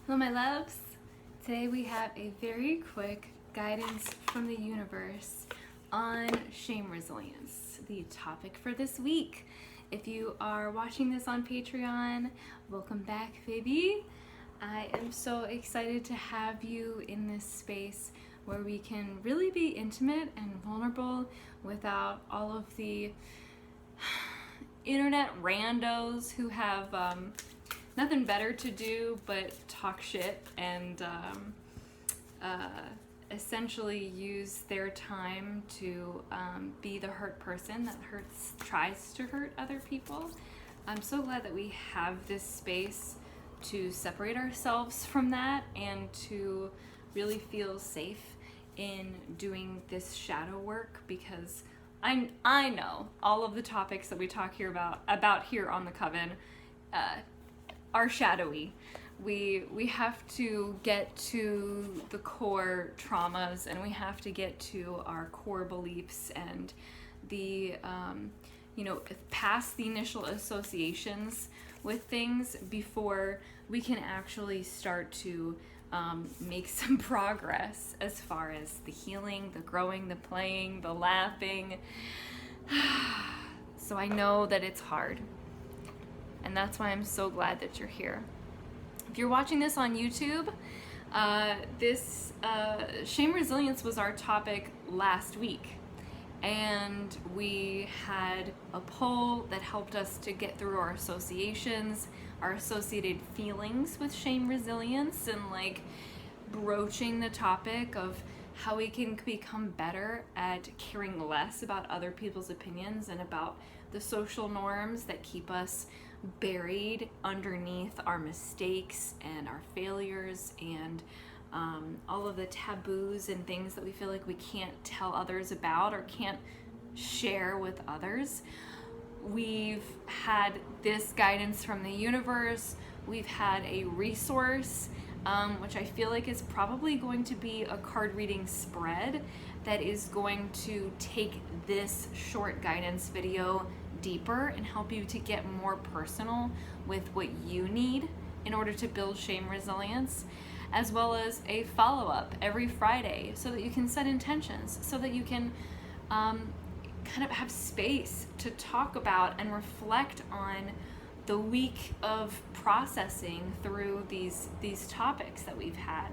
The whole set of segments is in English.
Hello, my loves. Today we have a very quick guidance from the universe on shame resilience, the topic for this week. If you are watching this on Patreon, welcome back, baby. I am so excited to have you in this space where we can really be intimate and vulnerable without all of the internet randos who have nothing better to do but talk shit and essentially use their time to be the hurt person that tries to hurt other people. I'm so glad that we have this space to separate ourselves from that and to really feel safe in doing this shadow work, because I know all of the topics that we talk here about here on the Coven are shadowy. We have to get to the core traumas, and we have to get to our core beliefs and the past the initial associations with things before we can actually start to make some progress as far as the healing, the growing, the playing, the laughing. So I know that it's hard, and that's why I'm so glad that you're here. If you're watching this on YouTube, this shame resilience was our topic last week, and we had a poll that helped us to get through our associations, our associated feelings with shame resilience, and like broaching the topic of how we can become better at caring less about other people's opinions and about the social norms that keep us buried underneath our mistakes and our failures and all of the taboos and things that we feel like we can't tell others about or can't share with others. We've had this guidance from the universe. We've had a resource, which I feel like is probably going to be a card reading spread that is going to take this short guidance video deeper and help you to get more personal with what you need in order to build shame resilience, as well as a follow-up every Friday so that you can set intentions, so that you can kind of have space to talk about and reflect on the week of processing through these topics that we've had.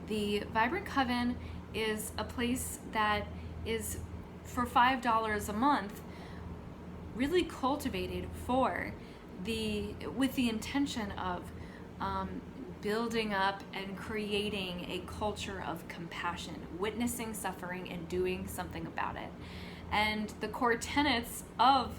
The Vibrant Coven is a place that is for $5 a month, really cultivated with the intention of building up and creating a culture of compassion, witnessing suffering and doing something about it. And the core tenets of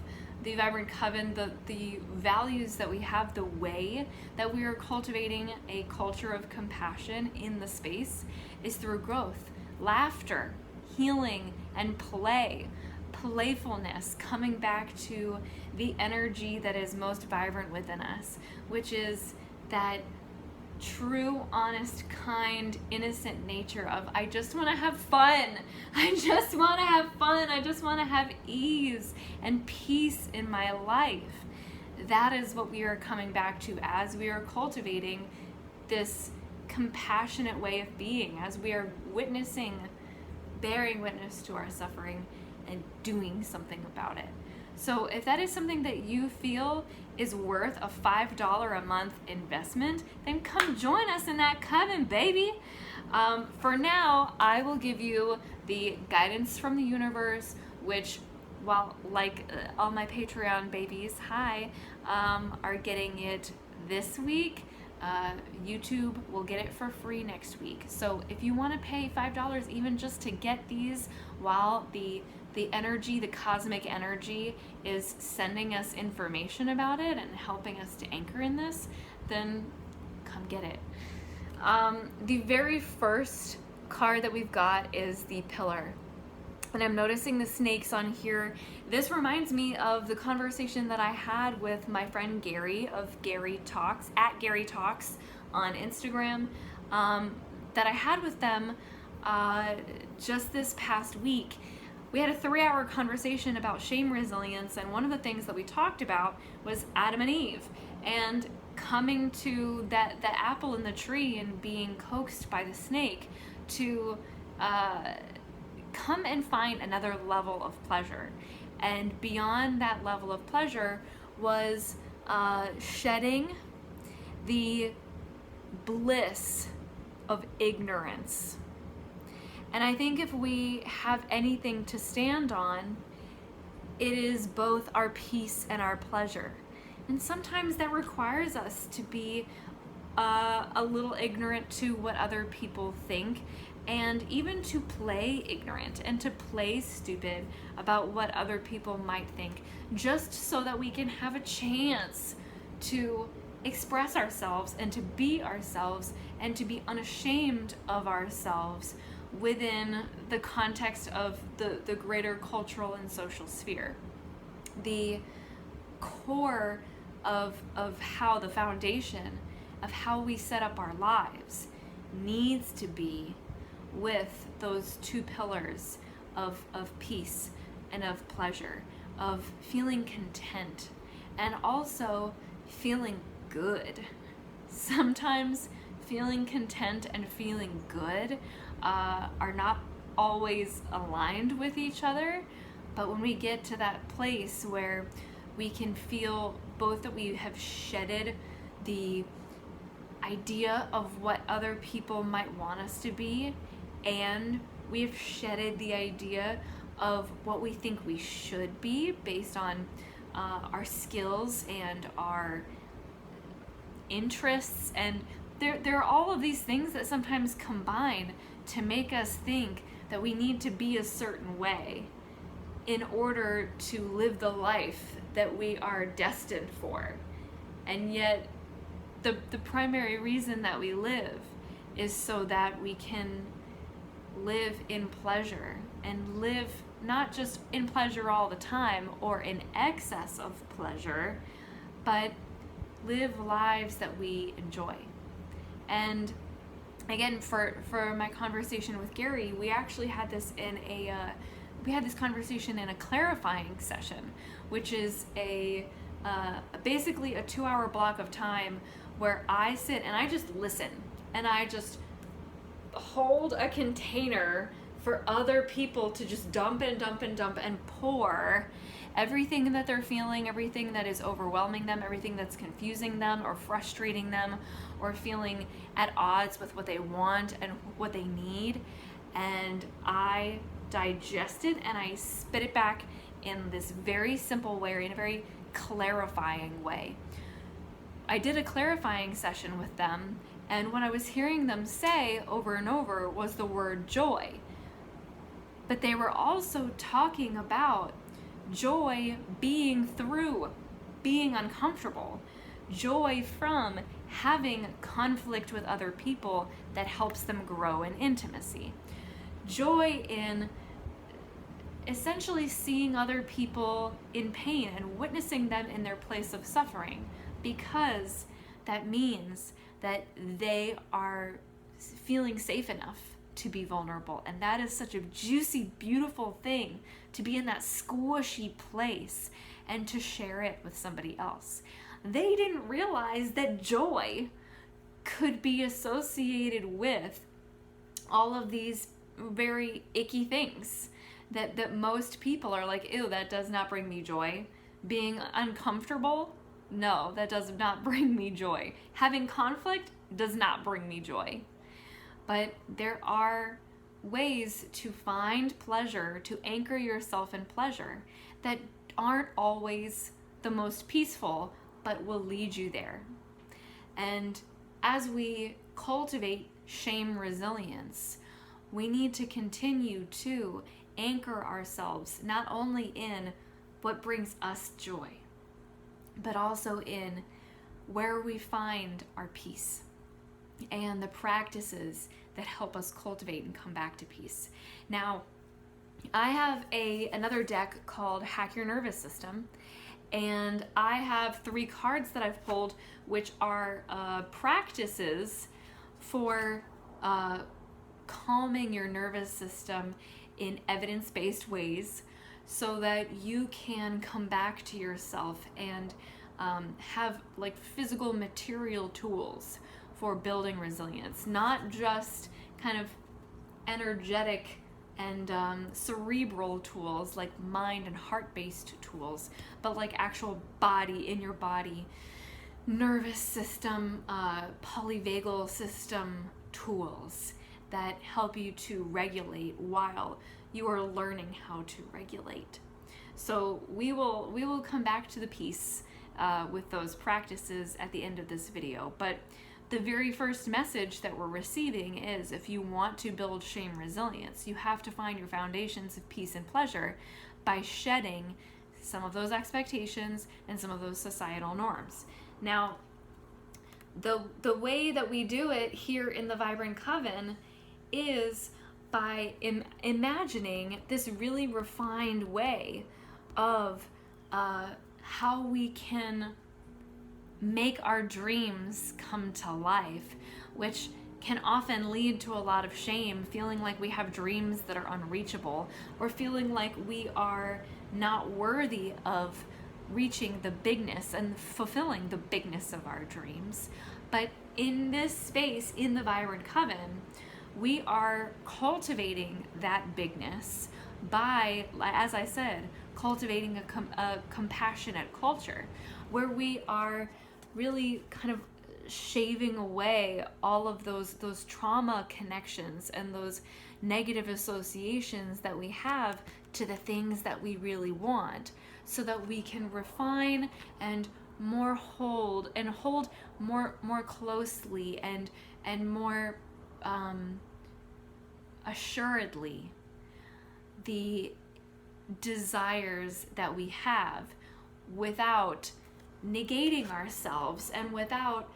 the Vibrant Coven, the values that we have, the way that we are cultivating a culture of compassion in the space is through growth, laughter, healing, and play. Playfulness, coming back to the energy that is most vibrant within us, which is that true, honest, kind, innocent nature of I just want to have fun. I just want to have fun. I just want to have ease and peace in my life. That is what we are coming back to as we are cultivating this compassionate way of being, as we are bearing witness to our suffering and doing something about it. So if that is something that you feel is worth a $5 a month investment, then come join us in that coven, baby. For now, I will give you the guidance from the universe, which, while like all my Patreon babies, are getting it this week, YouTube will get it for free next week. So if you want to pay $5 even just to get these while the energy, the cosmic energy, is sending us information about it and helping us to anchor in this, then come get it. The very first card that we've got is the Pillar. And I'm noticing the snakes on here. This reminds me of the conversation that I had with my friend Gary of Gary Talks, at Gary Talks on Instagram, that I had with them just this past week. We had a 3-hour conversation about shame resilience, and one of the things that we talked about was Adam and Eve. And coming to the apple in the tree and being coaxed by the snake to come and find another level of pleasure. And beyond that level of pleasure was shedding the bliss of ignorance. And I think if we have anything to stand on, it is both our peace and our pleasure. And sometimes that requires us to be a little ignorant to what other people think, and even to play ignorant and to play stupid about what other people might think, just so that we can have a chance to express ourselves and to be ourselves and to be unashamed of ourselves within the context of the greater cultural and social sphere. The core of how the foundation of how we set up our lives needs to be with those two pillars of peace and of pleasure, of feeling content, and also feeling good. Sometimes feeling content and feeling good are not always aligned with each other, but when we get to that place where we can feel both that we have shedded the idea of what other people might want us to be, and we've shedded the idea of what we think we should be based on our skills and our interests, and there are all of these things that sometimes combine to make us think that we need to be a certain way in order to live the life that we are destined for. And yet the primary reason that we live is so that we can live in pleasure, and live not just in pleasure all the time or in excess of pleasure, but live lives that we enjoy. And again, for my conversation with Gary, we actually had this in we had this conversation in a clarifying session, which is basically a 2-hour block of time where I sit and I just listen, and I just hold a container for other people to just dump and dump and dump and pour everything that they're feeling, everything that is overwhelming them, everything that's confusing them or frustrating them or feeling at odds with what they want and what they need. And I digest it and I spit it back in this very simple way, or in a very clarifying way. I did a clarifying session with them, and what I was hearing them say over and over was the word joy. But they were also talking about joy being through being uncomfortable, joy from having conflict with other people that helps them grow in intimacy, joy in essentially seeing other people in pain and witnessing them in their place of suffering, because that means that they are feeling safe enough to be vulnerable. And that is such a juicy, beautiful thing, to be in that squishy place and to share it with somebody else. They didn't realize that joy could be associated with all of these very icky things that most people are like, ew, that does not bring me joy. Being uncomfortable, no, that does not bring me joy. Having conflict does not bring me joy. But there are ways to find pleasure, to anchor yourself in pleasure, that aren't always the most peaceful, but will lead you there. And as we cultivate shame resilience, we need to continue to anchor ourselves not only in what brings us joy, but also in where we find our peace and the practices that help us cultivate and come back to peace. Now, I have another deck called Hack Your Nervous System, and I have 3 cards that I've pulled, which are practices for calming your nervous system in evidence-based ways, so that you can come back to yourself and have like physical material tools for building resilience, not just kind of energetic and cerebral tools like mind and heart-based tools, but like actual body, in your body, nervous system, polyvagal system tools that help you to regulate while you are learning how to regulate. So we will come back to the piece with those practices at the end of this video, but the very first message that we're receiving is, if you want to build shame resilience, you have to find your foundations of peace and pleasure by shedding some of those expectations and some of those societal norms. Now, the way that we do it here in the Vibrant Coven is by imagining this really refined way of how we can make our dreams come to life, which can often lead to a lot of shame, feeling like we have dreams that are unreachable, or feeling like we are not worthy of reaching the bigness and fulfilling the bigness of our dreams. But in this space, in the Vibrant Coven, we are cultivating that bigness by, as I said, cultivating a compassionate culture where we are really kind of shaving away all of those trauma connections and those negative associations that we have to the things that we really want, so that we can refine and hold more closely and more assuredly the desires that we have, without negating ourselves and without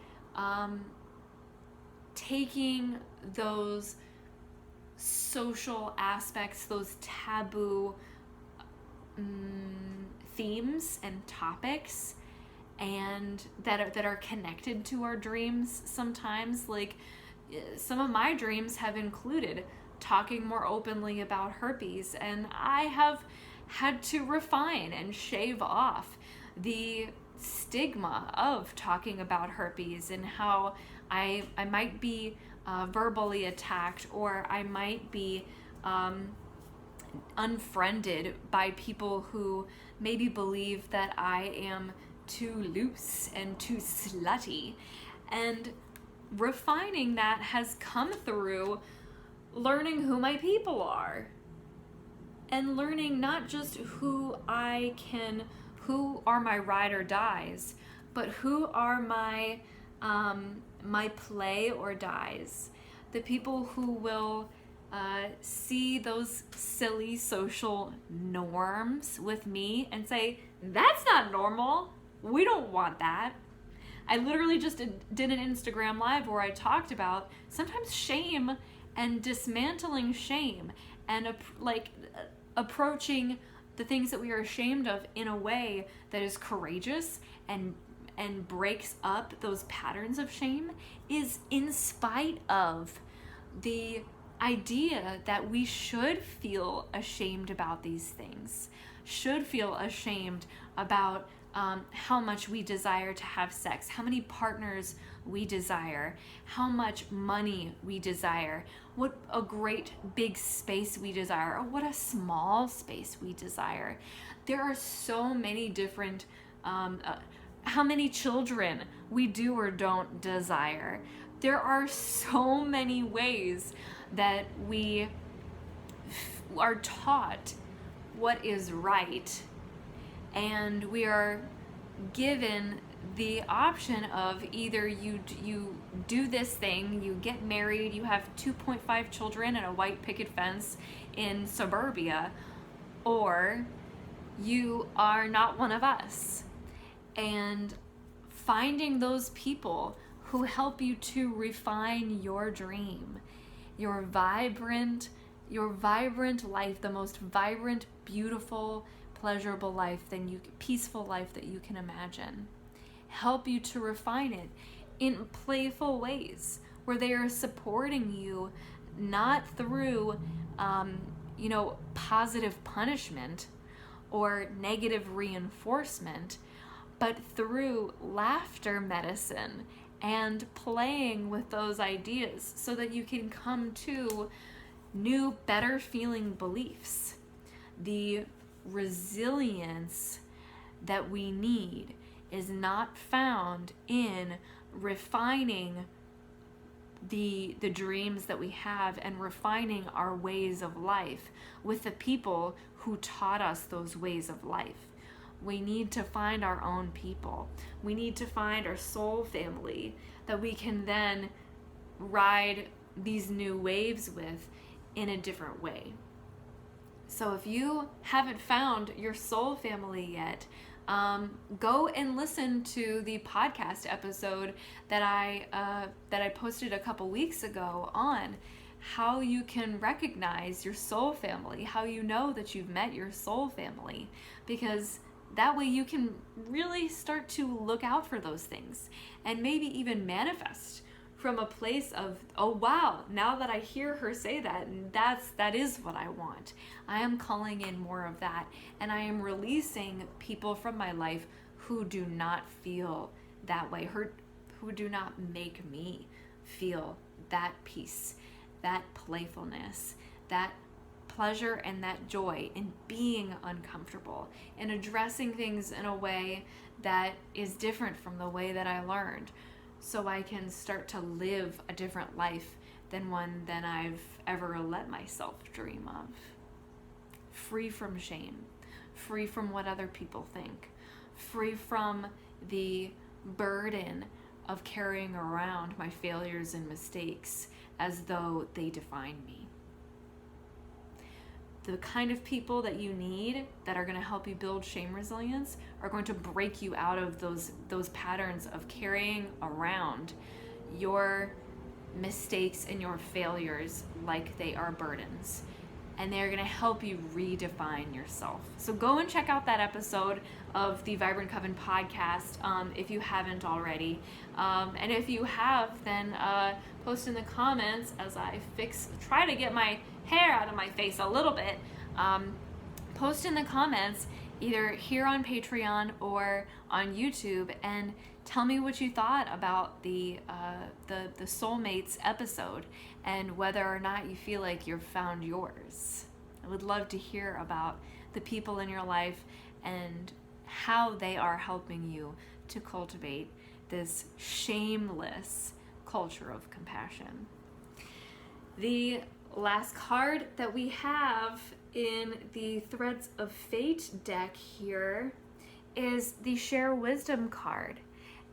taking those social aspects, those taboo themes and topics, and that are connected to our dreams sometimes. Like, some of my dreams have included talking more openly about herpes, and I have had to refine and shave off the stigma of talking about herpes and how I might be verbally attacked, or I might be unfriended by people who maybe believe that I am too loose and too slutty. And refining that has come through learning who my people are, and learning not just who are my ride or dies, but who are my play or dies. The people who will see those silly social norms with me and say, that's not normal, we don't want that. I literally just did an Instagram live where I talked about sometimes shame and dismantling shame and approaching the things that we are ashamed of in a way that is courageous and breaks up those patterns of shame, is in spite of the idea that we should feel ashamed about these things, should feel ashamed about how much we desire to have sex, how many partners we desire, how much money we desire, what a great big space we desire, or what a small space we desire. There are so many different, how many children we do or don't desire. There are so many ways that we are taught what is right, and we are given the option of either you do this thing, you get married, you have 2.5 children and a white picket fence in suburbia, or you are not one of us. And finding those people who help you to refine your dream, your vibrant life, the most vibrant, beautiful, pleasurable life, peaceful life that you can imagine. Help you to refine it in playful ways where they are supporting you, not through positive punishment or negative reinforcement, but through laughter medicine and playing with those ideas so that you can come to new, better feeling beliefs. The resilience that we need is not found in refining the dreams that we have and refining our ways of life with the people who taught us those ways of life. We need to find our own people. We need to find our soul family that we can then ride these new waves with in a different way. So if you haven't found your soul family yet, go and listen to the podcast episode that I posted a couple weeks ago on how you can recognize your soul family, how you know that you've met your soul family, because that way you can really start to look out for those things and maybe even manifest from a place of, oh wow, now that I hear her say that, that is what I want. I am calling in more of that, and I am releasing people from my life who do not feel that way, who do not make me feel that peace, that playfulness, that pleasure and that joy in being uncomfortable and addressing things in a way that is different from the way that I learned, so I can start to live a different life than one that I've ever let myself dream of. Free from shame, free from what other people think, free from the burden of carrying around my failures and mistakes as though they define me. The kind of people that you need that are going to help you build shame resilience are going to break you out of those patterns of carrying around your mistakes and your failures like they are burdens. And they're going to help you redefine yourself. So go and check out that episode of the Vibrant Coven podcast if you haven't already. And if you have, then post in the comments as I try to get my hair out of my face a little bit. Post in the comments either here on Patreon or on YouTube and tell me what you thought about the Soulmates episode and whether or not you feel like you've found yours. I would love to hear about the people in your life and how they are helping you to cultivate this shameless culture of compassion. The last card that we have in the Threads of Fate deck here is the Share Wisdom card.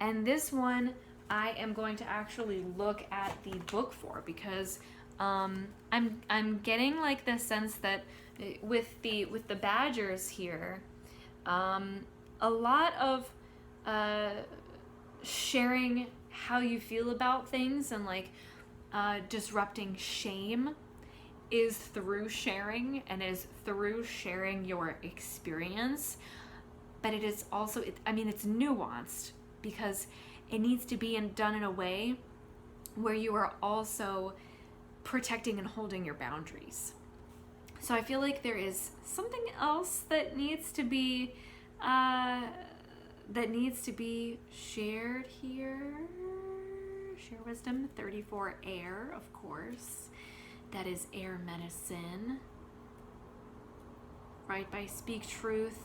And this one I am going to actually look at the book for, because I'm getting like the sense that with the badgers here, a lot of sharing how you feel about things and like disrupting shame is through sharing and is through sharing your experience. But it is also, it's nuanced because it needs to be done in a way where you are also protecting and holding your boundaries. So I feel like there is something else that needs to be shared here. Share Wisdom 34 Air, of course. That is air medicine, right? By Speak Truth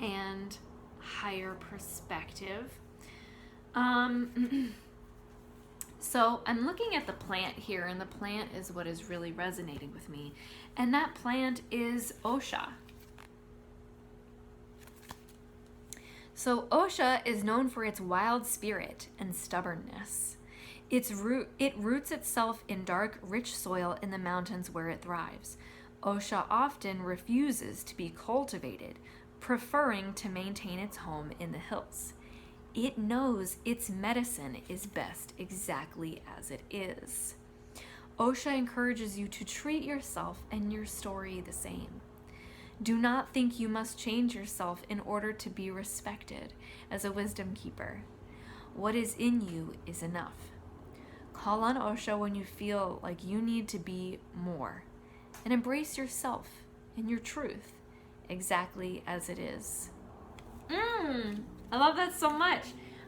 and Higher Perspective. So I'm looking at the plant here, and the plant is what is really resonating with me. And that plant is Osha. So Osha is known for its wild spirit and stubbornness. It roots itself in dark, rich soil in the mountains where it thrives. Osha often refuses to be cultivated, preferring to maintain its home in the hills. It knows its medicine is best exactly as it is. Osha encourages you to treat yourself and your story the same. Do not think you must change yourself in order to be respected as a wisdom keeper. What is in you is enough. Call on Osha when you feel like you need to be more, and embrace yourself and your truth exactly as it is. I love that so much.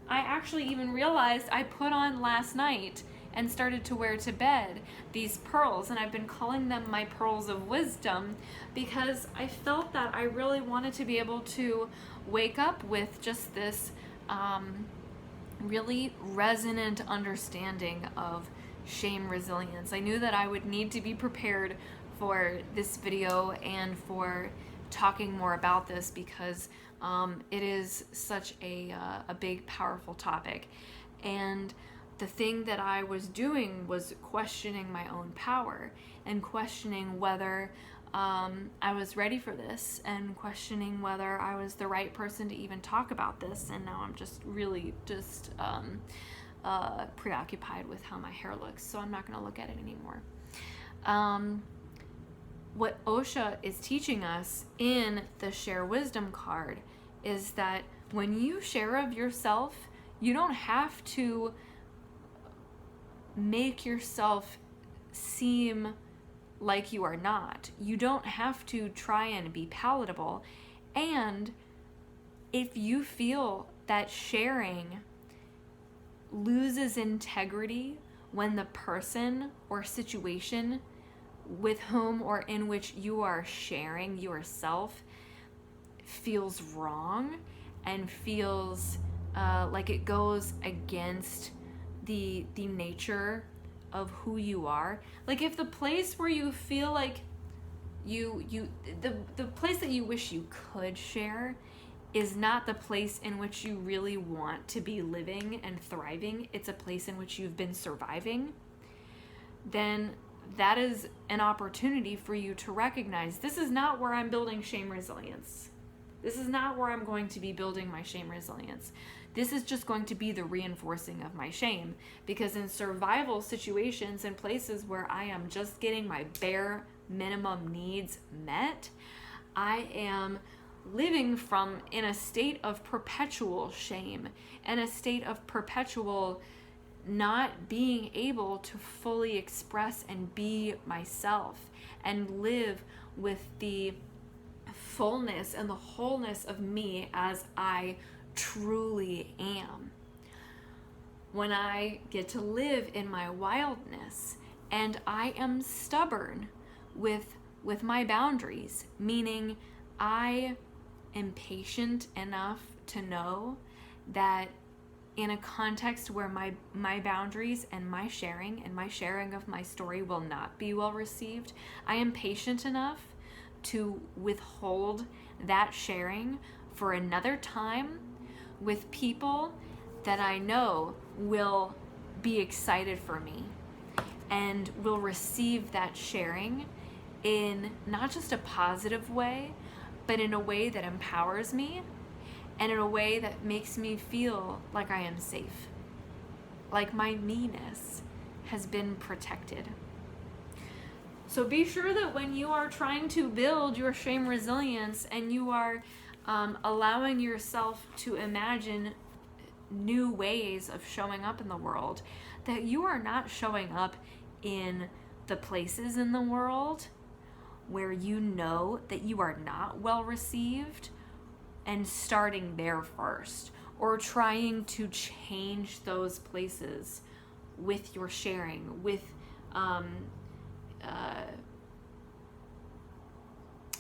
I actually even realized I put on last night and started to wear to bed these pearls, and I've been calling them my pearls of wisdom because I felt that I really wanted to be able to wake up with just this really resonant understanding of shame resilience. I knew that I would need to be prepared for this video and for talking more about this because it is such a big, powerful topic. And the thing that I was doing was questioning my own power and questioning whether I was ready for this and questioning whether I was the right person to even talk about this. And now I'm just really just preoccupied with how my hair looks, so I'm not going to look at it anymore. What Osho is teaching us in the Share Wisdom card is that when you share of yourself, you don't have to make yourself seem like you are not. You don't have to try and be palatable. And if you feel that sharing loses integrity when the person or situation with whom or in which you are sharing yourself feels wrong and feels like it goes against the nature of who you are. Like if the place where you feel like the place that you wish you could share is not the place in which you really want to be living and thriving, it's a place in which you've been surviving, then that is an opportunity for you to recognize this is not where I'm building shame resilience. This is not where I'm going to be building my shame resilience. This is just going to be the reinforcing of my shame, because in survival situations and places where I am just getting my bare minimum needs met, I am living in a state of perpetual shame and a state of perpetual not being able to fully express and be myself and live with the fullness and the wholeness of me as I truly am. When I get to live in my wildness and I am stubborn with my boundaries, meaning I am patient enough to know that in a context where my boundaries and my sharing of my story will not be well received, I am patient enough to withhold that sharing for another time with people that I know will be excited for me and will receive that sharing in not just a positive way, but in a way that empowers me and in a way that makes me feel like I am safe, like my me-ness has been protected. So be sure that when you are trying to build your shame resilience and you are allowing yourself to imagine new ways of showing up in the world, that you are not showing up in the places in the world where you know that you are not well received and starting there first, or trying to change those places with your sharing, with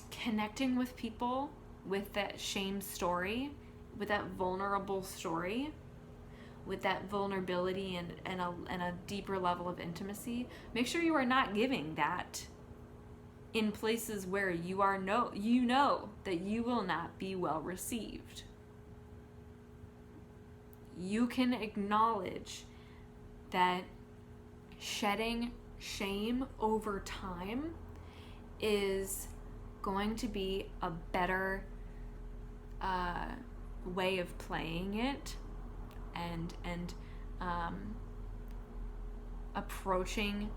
connecting with people with that shame story, with that vulnerable story, with that vulnerability and a deeper level of intimacy. Make sure you are not giving that in places where you know that you will not be well received. You can acknowledge that shedding shame over time is going to be a better way of playing it and approaching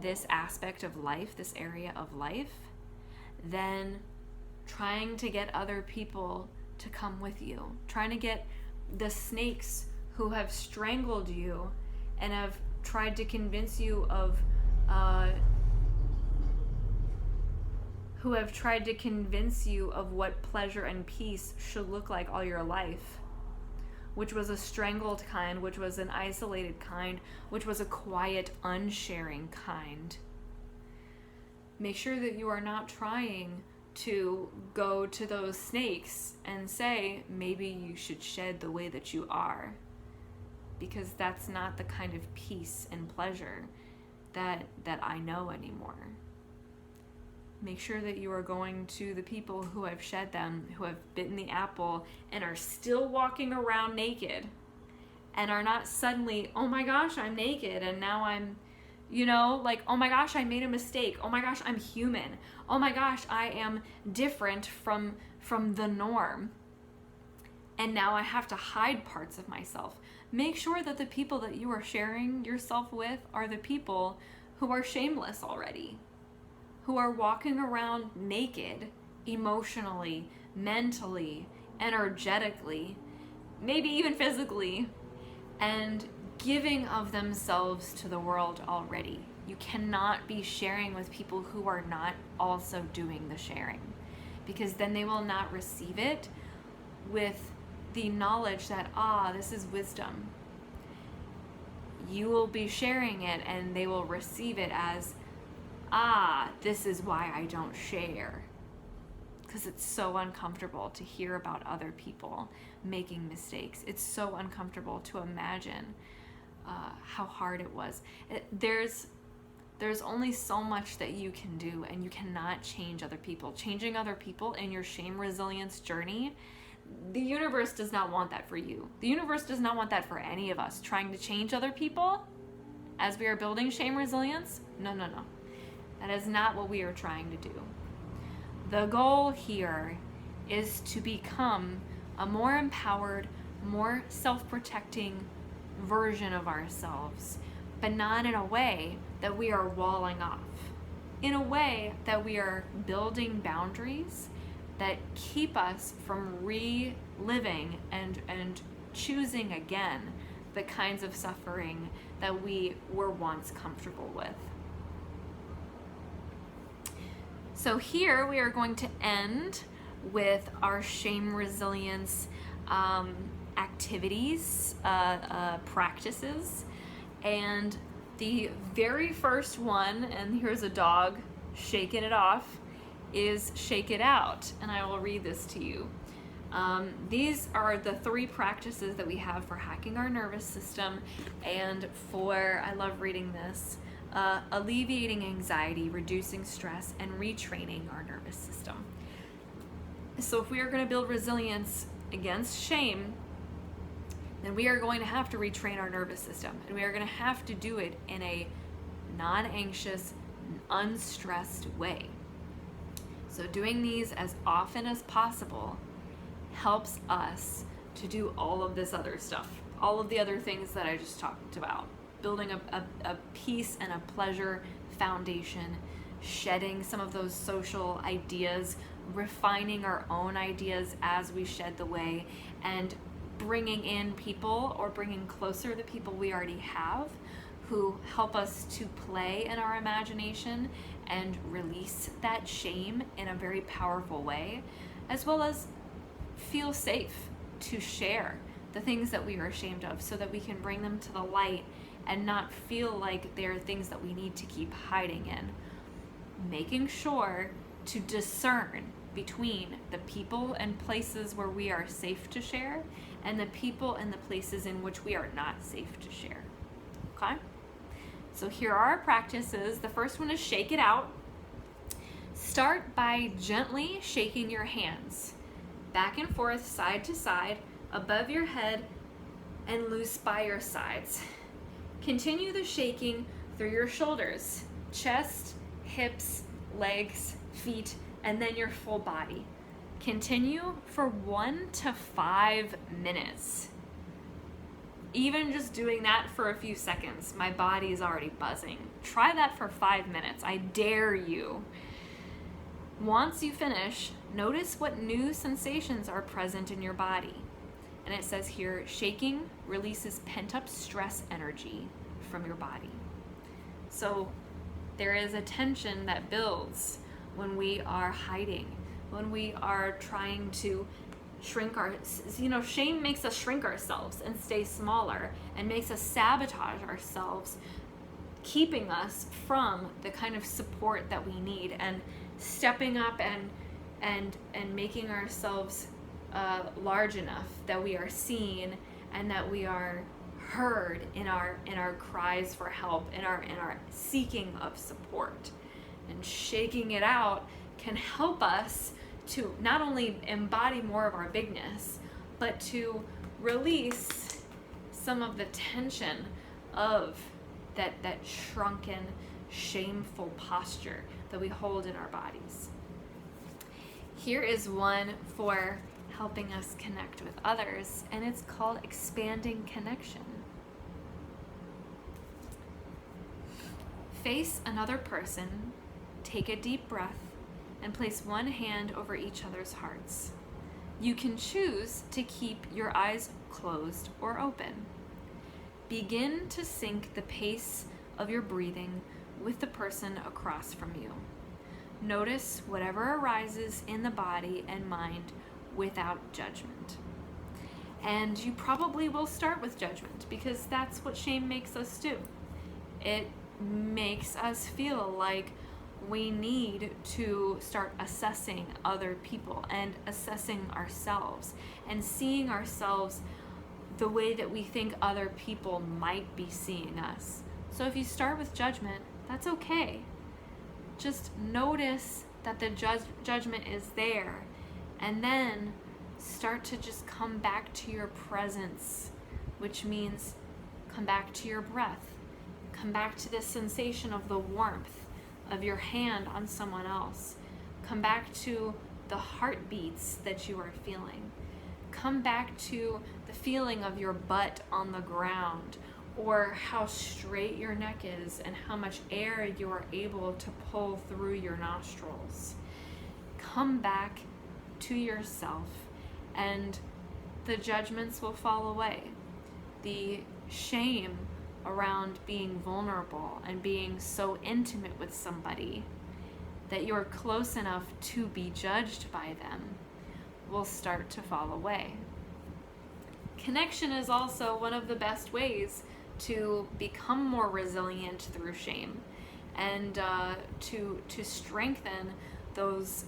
this aspect of life, this area of life, than trying to get other people to come with you, trying to get the snakes who have strangled you and have tried to convince you of what pleasure and peace should look like all your life. which was a strangled kind, which was an isolated kind, which was a quiet, unsharing kind. Make sure that you are not trying to go to those snakes and say, maybe you should shed the way that you are, because that's not the kind of peace and pleasure that I know anymore. Make sure that you are going to the people who have shed them, who have bitten the apple and are still walking around naked, and are not suddenly, oh my gosh, I'm naked and now I'm, like, oh my gosh, I made a mistake. Oh my gosh, I'm human. Oh my gosh, I am different from the norm. And now I have to hide parts of myself. Make sure that the people that you are sharing yourself with are the people who are shameless already, who are walking around naked, emotionally, mentally, energetically, maybe even physically, and giving of themselves to the world already. You cannot be sharing with people who are not also doing the sharing, because then they will not receive it with the knowledge that, this is wisdom. You will be sharing it and they will receive it as, this is why I don't share. Because it's so uncomfortable to hear about other people making mistakes. It's so uncomfortable to imagine how hard it was. There's only so much that you can do, and you cannot change other people. Changing other people in your shame resilience journey, the universe does not want that for you. The universe does not want that for any of us. Trying to change other people as we are building shame resilience, no. That is not what we are trying to do. The goal here is to become a more empowered, more self-protecting version of ourselves, but not in a way that we are walling off. In a way that we are building boundaries that keep us from reliving and choosing again the kinds of suffering that we were once comfortable with. So here we are going to end with our shame resilience activities, practices. And the very first one, and here's a dog shaking it off, is shake it out. And I will read this to you. These are the 3 practices that we have for hacking our nervous system and for, I love reading this, alleviating anxiety, reducing stress, and retraining our nervous system. So if we are going to build resilience against shame, then we are going to have to retrain our nervous system, and we are going to have to do it in a non-anxious, unstressed way. So doing these as often as possible helps us to do all of this other stuff, all of the other things that I just talked about. Building a peace and a pleasure foundation, shedding some of those social ideas, refining our own ideas as we shed the way, and bringing in people or bringing closer the people we already have who help us to play in our imagination and release that shame in a very powerful way, as well as feel safe to share the things that we are ashamed of so that we can bring them to the light and not feel like they're things that we need to keep hiding in. Making sure to discern between the people and places where we are safe to share and the people and the places in which we are not safe to share. Okay? So here are our practices. The first one is shake it out. Start by gently shaking your hands back and forth, side to side, above your head, and loose by your sides. Continue the shaking through your shoulders, chest, hips, legs, feet, and then your full body. Continue for 1 to 5 minutes. Even just doing that for a few seconds, my body is already buzzing. Try that for 5 minutes. I dare you. Once you finish, notice what new sensations are present in your body. And it says here, shaking releases pent-up stress energy from your body. So there is a tension that builds when we are hiding, when we are trying to shame makes us shrink ourselves and stay smaller, and makes us sabotage ourselves, keeping us from the kind of support that we need, and stepping up and making ourselves large enough that we are seen and that we are heard in our cries for help, in our seeking of support. And shaking it out can help us to not only embody more of our bigness, but to release some of the tension of that shrunken, shameful posture that we hold in our bodies. Here is one for helping us connect with others, and it's called expanding connection. Face another person, take a deep breath, and place one hand over each other's hearts. You can choose to keep your eyes closed or open. Begin to sync the pace of your breathing with the person across from you. Notice whatever arises in the body and mind without judgment. And you probably will start with judgment, because that's what shame makes us do. It makes us feel like we need to start assessing other people and assessing ourselves and seeing ourselves the way that we think other people might be seeing us. So if you start with judgment, that's okay. Just notice that the judgment is there, and then start to just come back to your presence, which means come back to your breath. Come back to the sensation of the warmth of your hand on someone else. Come back to the heartbeats that you are feeling. Come back to the feeling of your butt on the ground, or how straight your neck is and how much air you are able to pull through your nostrils. Come back to yourself, and the judgments will fall away. The shame around being vulnerable and being so intimate with somebody that you're close enough to be judged by them will start to fall away. Connection is also one of the best ways to become more resilient through shame, and to strengthen those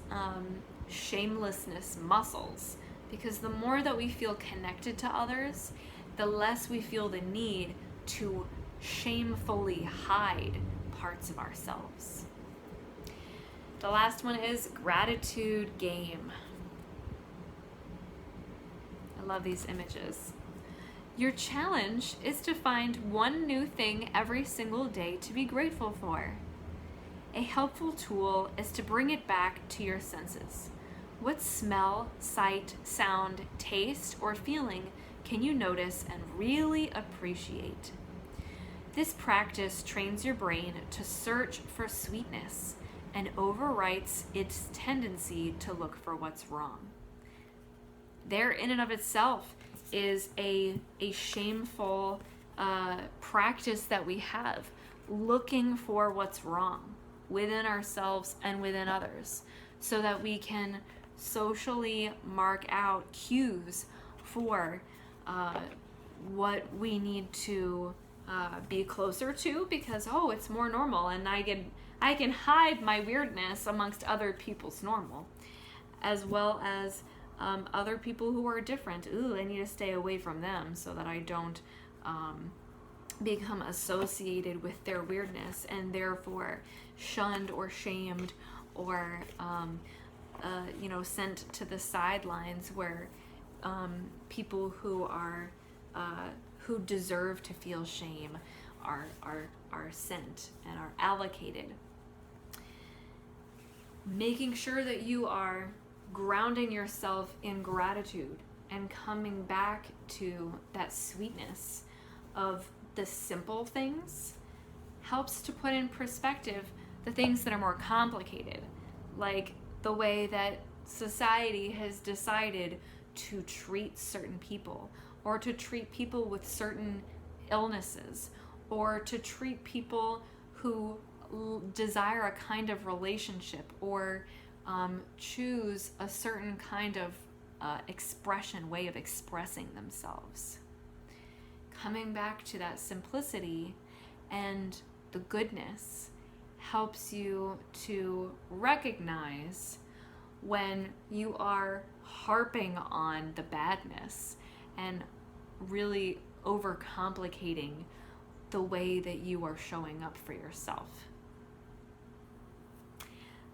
shamelessness muscles, because the more that we feel connected to others, the less we feel the need to shamefully hide parts of ourselves. The last one is gratitude game. I love these images. Your challenge is to find one new thing every single day to be grateful for. A helpful tool is to bring it back to your senses. What smell, sight, sound, taste, or feeling can you notice and really appreciate? This practice trains your brain to search for sweetness and overwrites its tendency to look for what's wrong. There, in and of itself, is a shameful practice that we have, looking for what's wrong within ourselves and within others, so that we can socially mark out cues for what we need to be closer to, because it's more normal, and I can hide my weirdness amongst other people's normal, as well as other people who are different. I need to stay away from them so that I don't become associated with their weirdness, and therefore shunned or shamed or sent to the sidelines, where people who are who deserve to feel shame are sent and are allocated. Making sure that you are grounding yourself in gratitude and coming back to that sweetness of the simple things helps to put in perspective the things that are more complicated, like the way that society has decided to treat certain people, or to treat people with certain illnesses, or to treat people who desire a kind of relationship, or choose a certain kind of way of expressing themselves. Coming back to that simplicity and the goodness helps you to recognize when you are harping on the badness and really overcomplicating the way that you are showing up for yourself.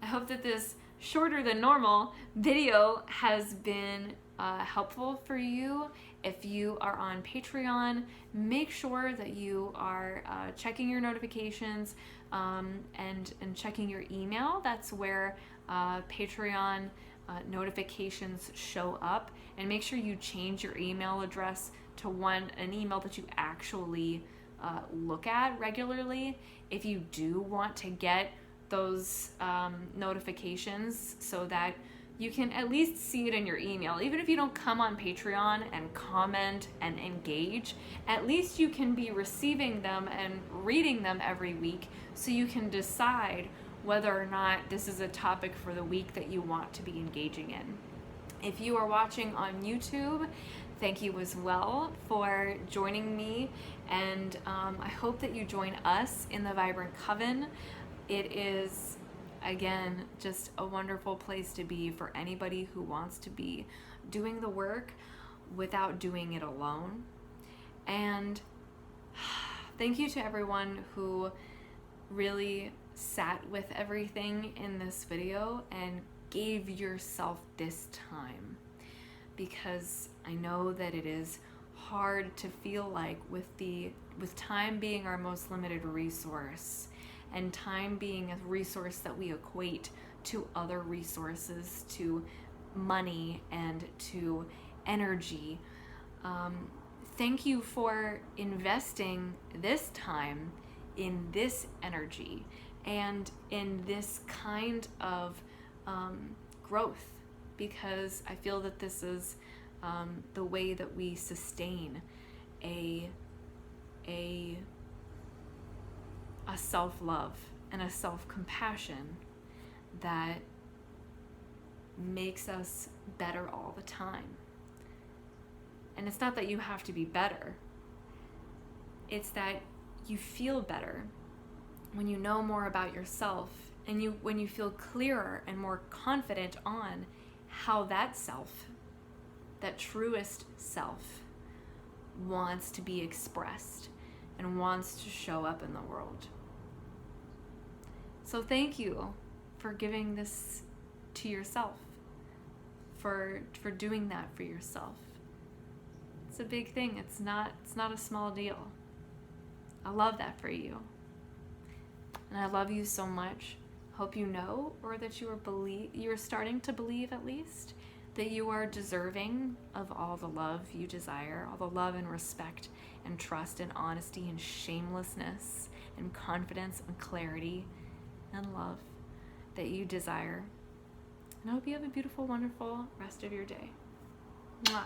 I hope that this shorter than normal video has been helpful for you. If you are on Patreon, make sure that you are checking your notifications and checking your email. That's where Patreon notifications show up, and make sure you change your email address to an email that you actually look at regularly if you do want to get those notifications, so that you can at least see it in your email. Even if you don't come on Patreon and comment and engage, at least you can be receiving them and reading them every week, so you can decide whether or not this is a topic for the week that you want to be engaging in. If you are watching on YouTube, thank you as well for joining me, and I hope that you join us in the Vibrant Coven. It is, again, just a wonderful place to be for anybody who wants to be doing the work without doing it alone. And thank you to everyone who really sat with everything in this video and gave yourself this time, because I know that it is hard to feel like with time being our most limited resource, and time being a resource that we equate to other resources, to money and to energy. Thank you for investing this time in this energy and in this kind of growth, because I feel that this is the way that we sustain a self-love and a self-compassion that makes us better all the time. And it's not that you have to be better. It's that you feel better when you know more about yourself, and when you feel clearer and more confident on how that self, that truest self, wants to be expressed and wants to show up in the world. So thank you for giving this to yourself, for doing that for yourself. It's a big thing. It's not a small deal. I love that for you. And I love you so much. Hope you know, or that you're starting to believe at least, that you are deserving of all the love you desire, all the love and respect and trust and honesty and shamelessness and confidence and clarity and love that you desire. And I hope you have a beautiful, wonderful rest of your day. Mwah.